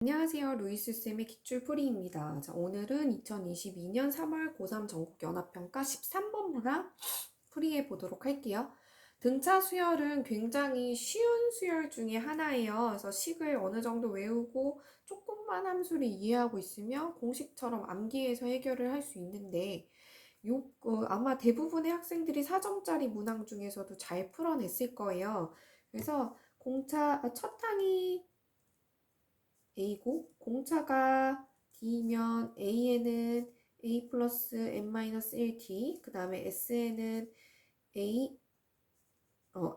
안녕하세요. 루이스쌤의 기출풀이입니다. 자, 오늘은 2022년 3월 고3 전국연합평가 13번 문항 풀이해 보도록 할게요. 등차 수열은 굉장히 쉬운 수열 중에 하나예요. 그래서 식을 어느 정도 외우고 조금만 함수를 이해하고 있으면 공식처럼 암기해서 해결을 할 수 있는데 아마 대부분의 학생들이 4점짜리 문항 중에서도 잘 풀어냈을 거예요. 그래서 첫 항이 A고 공차가 D면 A에는 A 플러스 N-1D 그 다음에 S에는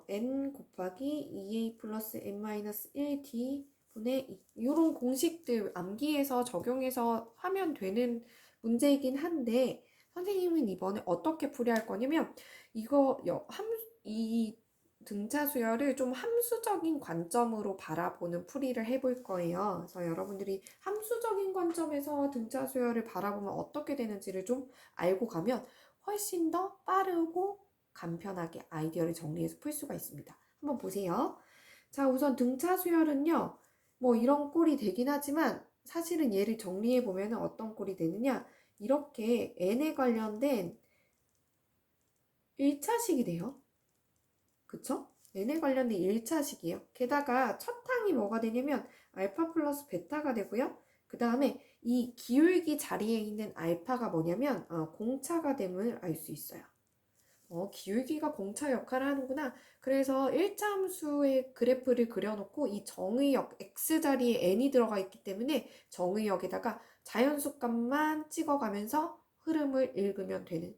N 곱하기 2A 플러스 N-1D 분의 2 이런 공식들 암기해서 적용해서 하면 되는 문제이긴 한데 선생님은 이번에 어떻게 풀이할 거냐면 이 등차 수열을 좀 함수적인 관점으로 바라보는 풀이를 해볼 거예요. 그래서 여러분들이 함수적인 관점에서 등차 수열을 바라보면 어떻게 되는지를 좀 알고 가면 훨씬 더 빠르고 간편하게 아이디어를 정리해서 풀 수가 있습니다. 한번 보세요. 자, 우선 등차 수열은요. 뭐 이런 꼴이 되긴 하지만 사실은 얘를 정리해 보면 어떤 꼴이 되느냐. 이렇게 n에 관련된 1차식이 돼요. 그쵸? n에 관련된 1차식이에요. 게다가 첫 항이 뭐가 되냐면 알파 플러스 베타가 되고요. 그 다음에 이 기울기 자리에 있는 알파가 뭐냐면 공차가 됨을 알 수 있어요. 기울기가 공차 역할을 하는구나. 그래서 1차 함수의 그래프를 그려놓고 이 정의역 x자리에 n이 들어가 있기 때문에 정의역에다가 자연수 값만 찍어가면서 흐름을 읽으면 되는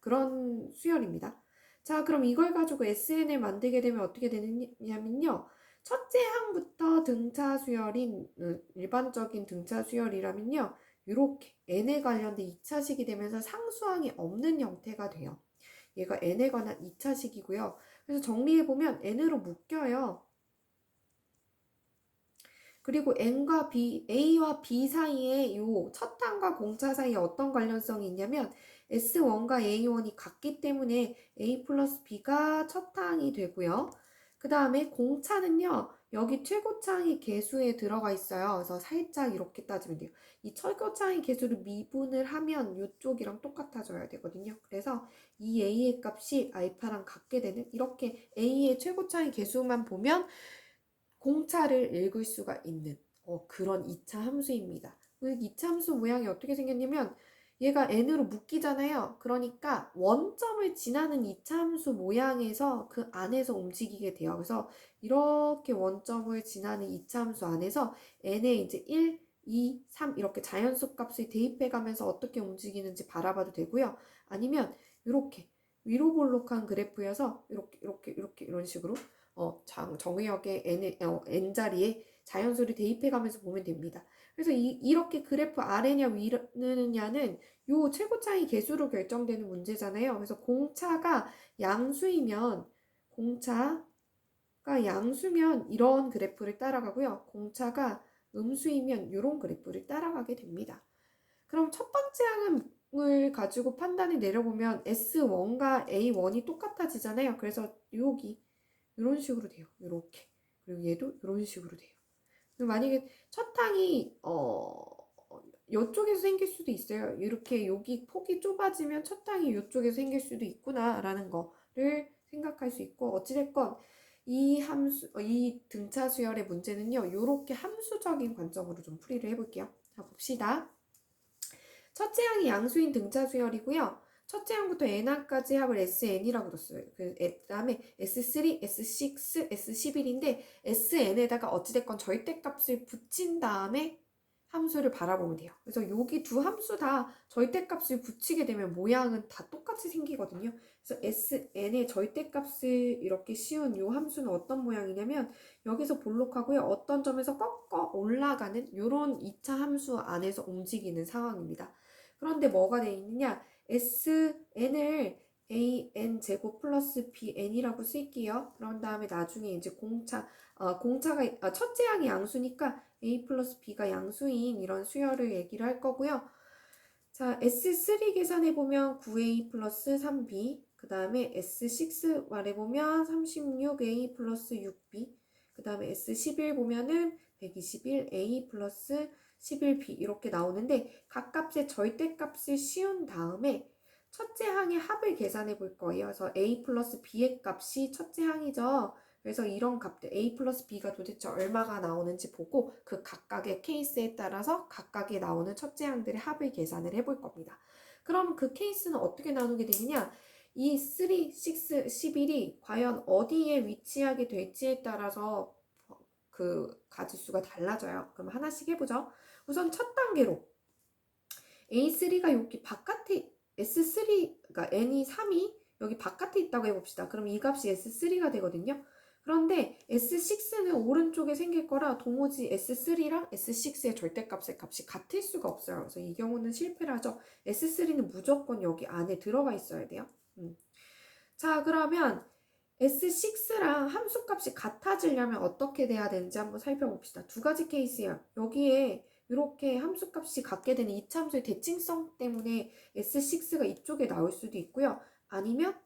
그런 수열입니다. 자, 그럼 이걸 가지고 SN을 만들게 되면 어떻게 되느냐면요. 첫째 항부터 등차 수열인 일반적인 등차 수열이라면요. 이렇게 n에 관련된 2차식이 되면서 상수항이 없는 형태가 돼요. 얘가 n에 관한 2차식이고요. 그래서 정리해보면 n으로 묶여요. 그리고 n과 b, a와 b 사이에 요 첫 항과 공차 사이에 어떤 관련성이 있냐면 S1과 A1이 같기 때문에 A 플러스 B가 첫 항이 되고요. 그 다음에 공차는요. 여기 최고차항이 계수에 들어가 있어요. 그래서 살짝 이렇게 따지면 돼요. 이 최고차항의 계수를 미분을 하면 이쪽이랑 똑같아져야 되거든요. 그래서 이 A의 값이 알파랑 같게 되는 이렇게 A의 최고차항의 계수만 보면 공차를 읽을 수가 있는 그런 2차 함수입니다. 그 2차 함수 모양이 어떻게 생겼냐면 얘가 n으로 묶이잖아요. 그러니까 원점을 지나는 2차 함수 모양에서 그 안에서 움직이게 돼요. 그래서 이렇게 원점을 지나는 2차 함수 안에서 n에 이제 1, 2, 3 이렇게 자연수 값을 대입해 가면서 어떻게 움직이는지 바라봐도 되고요. 아니면 이렇게 위로 볼록한 그래프여서 이렇게 이런 식으로 정의역의 n자리에 자연수를 대입해가면서 보면 됩니다. 그래서 이렇게 그래프 아래냐 위느냐는 요 최고차이 계수로 결정되는 문제잖아요. 그래서 공차가 양수면 이런 그래프를 따라가고요. 공차가 음수이면 이런 그래프를 따라가게 됩니다. 그럼 첫 번째 항을 가지고 판단을 내려보면 S1과 A1이 똑같아지잖아요. 그래서 여기 이런 식으로 돼요. 이렇게. 그리고 얘도 이런 식으로 돼요. 만약에 첫 항이 이쪽에서 생길 수도 있어요. 이렇게 여기 폭이 좁아지면 첫 항이 이쪽에서 생길 수도 있구나라는 거를 생각할 수 있고 어찌됐건 이 등차 수열의 문제는요. 이렇게 함수적인 관점으로 좀 풀이를 해볼게요. 자, 봅시다. 첫째 항이 양수인 등차 수열이고요. 첫째 항부터 n항까지 합을 SN이라고 뒀어요. 그 다음에 S3, S6, S11인데 SN에다가 어찌됐건 절대값을 붙인 다음에 함수를 바라보면 돼요. 그래서 여기 두 함수 다 절대값을 붙이게 되면 모양은 다 똑같이 생기거든요. 그래서 SN의 절대값을 이렇게 씌운 이 함수는 어떤 모양이냐면 여기서 볼록하고요. 어떤 점에서 꺾어 올라가는 이런 2차 함수 안에서 움직이는 상황입니다. 그런데 뭐가 되어 있느냐? SN을 AN 제곱 플러스 BN이라고 쓸게요. 그런 다음에 나중에 이제 공차가 첫째 항이 양수니까 A 플러스 B가 양수인 이런 수열을 얘기를 할 거고요. 자, S3 계산해보면 9A 플러스 3B, 그 다음에 S6 말해보면 36A 플러스 6B, 그 다음에 S11 보면은 121a 플러스 11b 이렇게 나오는데 각값의 절대값을 씌운 다음에 첫째 항의 합을 계산해 볼 거예요. 그래서 a 플러스 b의 값이 첫째 항이죠. 그래서 이런 값들 a 플러스 b가 도대체 얼마가 나오는지 보고 그 각각의 케이스에 따라서 각각에 나오는 첫째 항들의 합을 계산을 해볼 겁니다. 그럼 그 케이스는 어떻게 나누게 되느냐? 이 3, 6, 11이 과연 어디에 위치하게 될지에 따라서 그 가지수가 달라져요. 그럼 하나씩 해보죠. 우선 첫 단계로 A3가 여기 바깥에 S3, 그러니까 N이 3이 여기 바깥에 있다고 해봅시다. 그럼 이 값이 S3가 되거든요. 그런데 S6는 오른쪽에 생길 거라 도무지 S3랑 S6의 절대값의 값이 같을 수가 없어요. 그래서 이 경우는 실패를 하죠. S3는 무조건 여기 안에 들어가 있어야 돼요. 자, 그러면 S6랑 함수값이 같아지려면 어떻게 돼야 되는지 한번 살펴봅시다. 두 가지 케이스예요. 여기에 이렇게 함수값이 같게 되는 이차함수의 대칭성 때문에 S6가 이쪽에 나올 수도 있고요. 아니면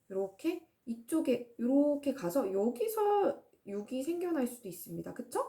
이렇게 이쪽에 이렇게 가서 여기서 6이 생겨날 수도 있습니다. 그쵸?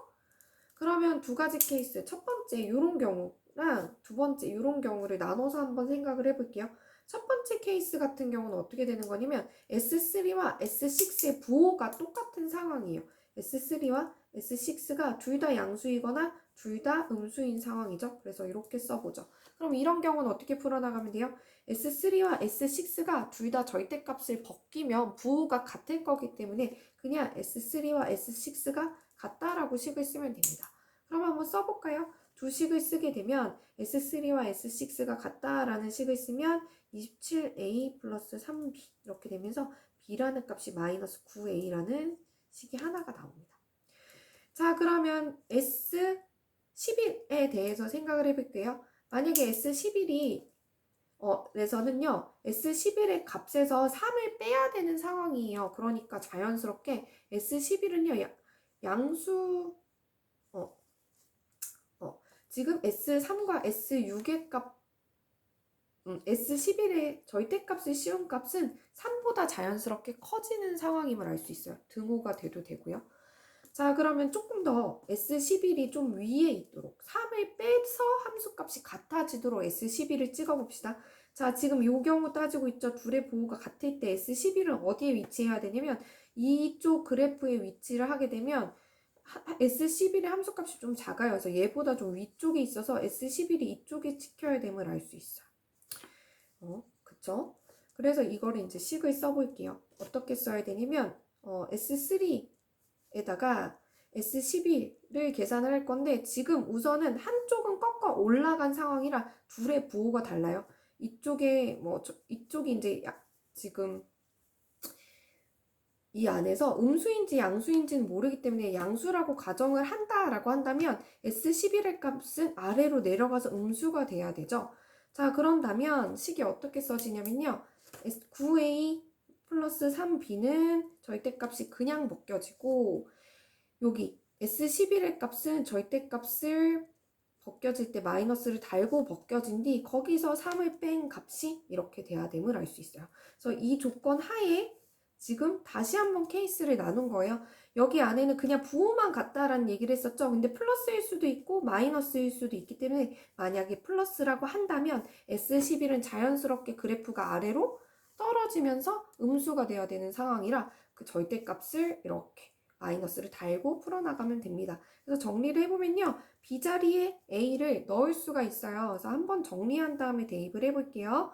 그러면 두 가지 케이스, 첫 번째 이런 경우랑 두 번째 이런 경우를 나눠서 한번 생각을 해볼게요. 첫 번째 케이스 같은 경우는 어떻게 되는 거냐면 S3와 S6의 부호가 똑같은 상황이에요. S3와 S6가 둘 다 양수이거나 둘 다 음수인 상황이죠. 그래서 이렇게 써보죠. 그럼 이런 경우는 어떻게 풀어나가면 돼요? S3와 S6가 둘 다 절대값을 벗기면 부호가 같을 거기 때문에 그냥 S3와 S6가 같다라고 식을 쓰면 됩니다. 그럼 한번 써볼까요? 두 식을 쓰게 되면 S3와 S6가 같다라는 식을 쓰면 27a 플러스 3b 이렇게 되면서 b라는 값이 마이너스 9a라는 식이 하나가 나옵니다. 자, 그러면 S11에 대해서 생각을 해볼게요. 만약에 S11이 에서는요, S11의 값에서 3을 빼야 되는 상황이에요. 그러니까 자연스럽게 S11은요, 양수, 지금 S3과 S6의 값, S11의 절대값을 씌운 값은 3보다 자연스럽게 커지는 상황임을 알 수 있어요. 등호가 돼도 되고요. 자, 그러면 조금 더 S11이 좀 위에 있도록 3을 빼서 함수값이 같아지도록 S11을 찍어봅시다. 자, 지금 이 경우 따지고 있죠. 둘의 부호가 같을 때 S11은 어디에 위치해야 되냐면 이쪽 그래프에 위치를 하게 되면 S11의 함수값이 좀 작아요. 그래서 얘보다 좀 위쪽에 있어서 S11이 이쪽에 찍혀야 됨을 알 수 있어요. 그쵸? 그래서 이거를 이제 식을 써볼게요. 어떻게 써야 되냐면 S3에다가 S11을 계산을 할 건데 지금 우선은 한쪽은 꺾어 올라간 상황이라 둘의 부호가 달라요. 이쪽에 이쪽이 이제 지금 이 안에서 음수인지 양수인지는 모르기 때문에 양수라고 가정을 한다라고 한다면 S11의 값은 아래로 내려가서 음수가 돼야 되죠. 자, 그런다면 식이 어떻게 써지냐면요. 9a 플러스 3b는 절대값이 그냥 벗겨지고 여기 S11의 값은 절대값을 벗겨질 때 마이너스를 달고 벗겨진 뒤 거기서 3을 뺀 값이 이렇게 돼야 됨을 알 수 있어요. 그래서 이 조건 하에 지금 다시 한번 케이스를 나눈 거예요. 여기 안에는 그냥 부호만 같다라는 얘기를 했었죠. 근데 플러스일 수도 있고 마이너스일 수도 있기 때문에 만약에 플러스라고 한다면 S11은 자연스럽게 그래프가 아래로 떨어지면서 음수가 돼야 되는 상황이라 그 절대값을 이렇게 마이너스를 달고 풀어나가면 됩니다. 그래서 정리를 해보면요. B자리에 A를 넣을 수가 있어요. 그래서 한번 정리한 다음에 대입을 해볼게요.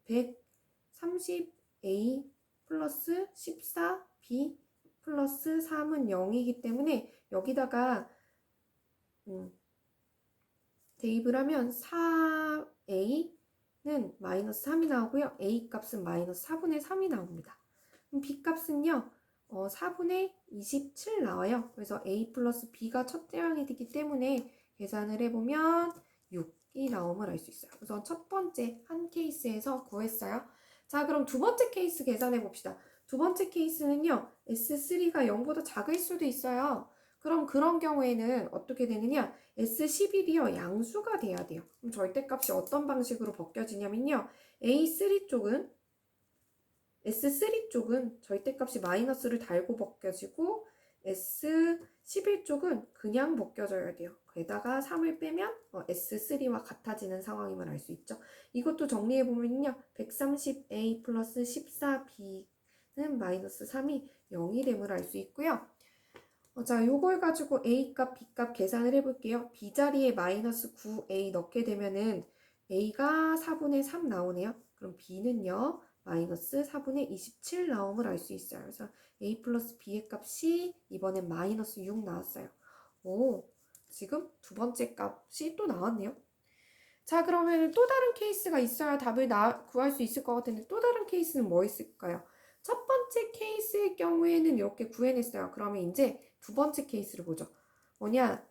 130A 플러스 14B 플러스 3은 0이기 때문에 여기다가 대입을 하면 4A는 마이너스 3이 나오고요. A 값은 마이너스 4분의 3이 나옵니다. 그럼 B 값은요. 4분의 27 나와요. 그래서 A 플러스 B가 첫째 항이 되기 때문에 계산을 해보면 6이 나옴을 알 수 있어요. 우선 첫 번째 한 케이스에서 구했어요. 자, 그럼 두 번째 케이스 계산해 봅시다. 두 번째 케이스는요. S3가 0보다 작을 수도 있어요. 그럼 그런 경우에는 어떻게 되느냐? S11이요. 양수가 돼야 돼요. 그럼 절대값이 어떤 방식으로 벗겨지냐면요. S3 쪽은 절대값이 마이너스를 달고 벗겨지고 S11 11쪽은 그냥 벗겨져야 돼요. 게다가 3을 빼면 S3와 같아지는 상황임을 알 수 있죠. 이것도 정리해보면요. 130A 플러스 14B는 마이너스 3이 0이 됨을 알 수 있고요. 자, 요걸 가지고 A값, B값 계산을 해볼게요. B자리에 마이너스 9A 넣게 되면은 A가 4분의 3 나오네요. 그럼 B는요, 마이너스 4분의 27 나옴을 알 수 있어요. 그래서 A 플러스 B의 값이 이번엔 마이너스 6 나왔어요. 오, 지금 두 번째 값이 또 나왔네요. 자, 그러면 또 다른 케이스가 있어야 답을 구할 수 있을 것 같은데 또 다른 케이스는 뭐 있을까요? 첫 번째 케이스의 경우에는 이렇게 구해냈어요. 그러면 이제 두 번째 케이스를 보죠. 뭐냐?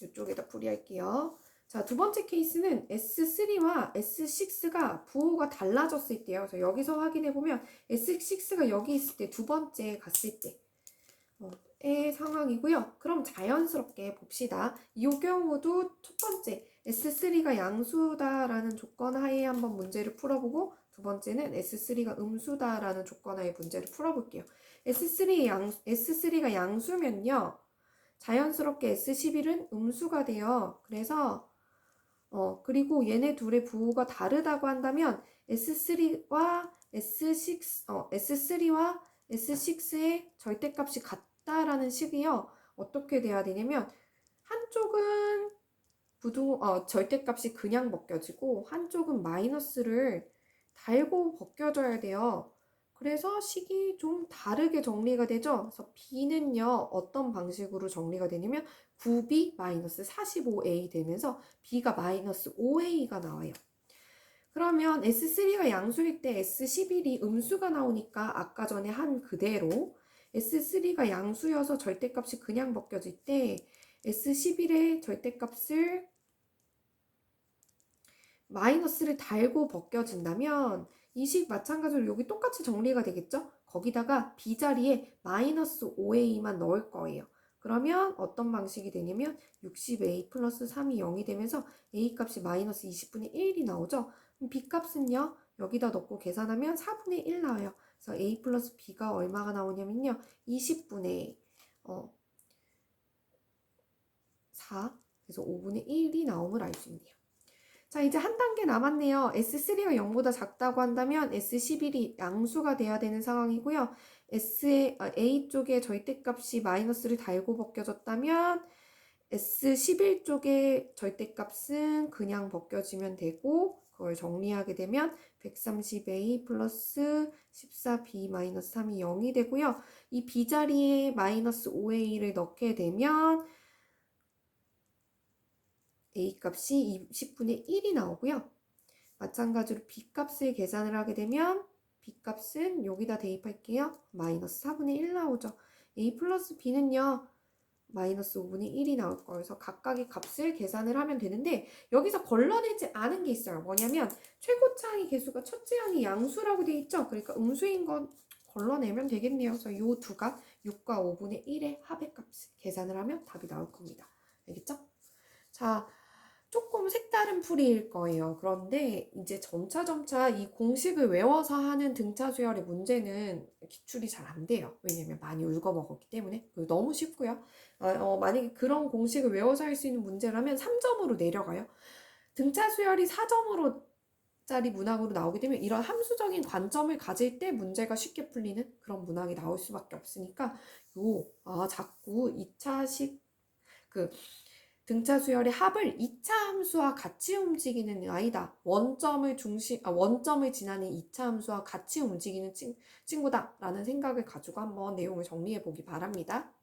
이쪽에다 풀이할게요. 자, 두 번째 케이스는 S3와 S6가 부호가 달라졌을 때요. 그래서 여기서 확인해보면 S6가 여기 있을 때 두 번째 갔을 때의 상황이고요. 그럼 자연스럽게 봅시다. 이 경우도 첫 번째 S3가 양수다라는 조건 하에 한번 문제를 풀어보고 두 번째는 S3가 음수다라는 조건 하에 문제를 풀어볼게요. S3가 양수면요. 자연스럽게 S11은 음수가 돼요. 그래서 그리고 얘네 둘의 부호가 다르다고 한다면 S3와 S6의 절대값이 같다라는 식이요. 어떻게 돼야 되냐면 한쪽은 절대값이 그냥 벗겨지고 한쪽은 마이너스를 달고 벗겨져야 돼요. 그래서 식이 좀 다르게 정리가 되죠. 그래서 B는요, 어떤 방식으로 정리가 되냐면 9B 마이너스 45A 되면서 B가 마이너스 5A가 나와요. 그러면 S3가 양수일 때 S11이 음수가 나오니까 아까 전에 한 그대로 S3가 양수여서 절대값이 그냥 벗겨질 때 S11의 절대값을 마이너스를 달고 벗겨진다면 이 식 마찬가지로 여기 똑같이 정리가 되겠죠? 거기다가 B자리에 마이너스 5A만 넣을 거예요. 그러면 어떤 방식이 되냐면 60A 플러스 3이 0이 되면서 A 값이 마이너스 20분의 1이 나오죠? 그럼 B 값은요, 여기다 넣고 계산하면 4분의 1 나와요. 그래서 A 플러스 B가 얼마가 나오냐면요, 20분의 4, 그래서 5분의 1이 나옴을 알 수 있네요. 자, 이제 한 단계 남았네요. S3가 0보다 작다고 한다면 S11이 양수가 돼야 되는 상황이고요. A 쪽에 절대값이 마이너스를 달고 벗겨졌다면 S11 쪽의 절대값은 그냥 벗겨지면 되고 그걸 정리하게 되면 130A 플러스 14B 마이너스 3이 0이 되고요. 이 B자리에 마이너스 5A를 넣게 되면 A 값이 20분의 1이 나오고요. 마찬가지로 B 값을 계산을 하게 되면 B 값은 여기다 대입할게요. 마이너스 4분의 1 나오죠. A 플러스 B는요. 마이너스 5분의 1이 나올 거예요. 그래서 각각의 값을 계산을 하면 되는데 여기서 걸러내지 않은 게 있어요. 뭐냐면 최고차항의 개수가 첫째 항이 양수라고 돼 있죠. 그러니까 음수인 건 걸러내면 되겠네요. 그래서 이 두 값 6과 5분의 1의 합의 값을 계산을 하면 답이 나올 겁니다. 알겠죠? 자, 조금 색다른 풀이일 거예요. 그런데 이제 점차 이 공식을 외워서 하는 등차 수열의 문제는 기출이 잘 안 돼요. 왜냐면 많이 울거먹었기 때문에. 너무 쉽고요. 만약에 그런 공식을 외워서 할 수 있는 문제라면 3점으로 내려가요. 등차 수열이 4점으로 짜리 문항으로 나오게 되면 이런 함수적인 관점을 가질 때 문제가 쉽게 풀리는 그런 문항이 나올 수밖에 없으니까 자꾸 2차식 등차 수열의 합을 2차 함수와 같이 움직이는 아이다. 원점을 지나는 2차 함수와 같이 움직이는 친구다. 라는 생각을 가지고 한번 내용을 정리해 보기 바랍니다.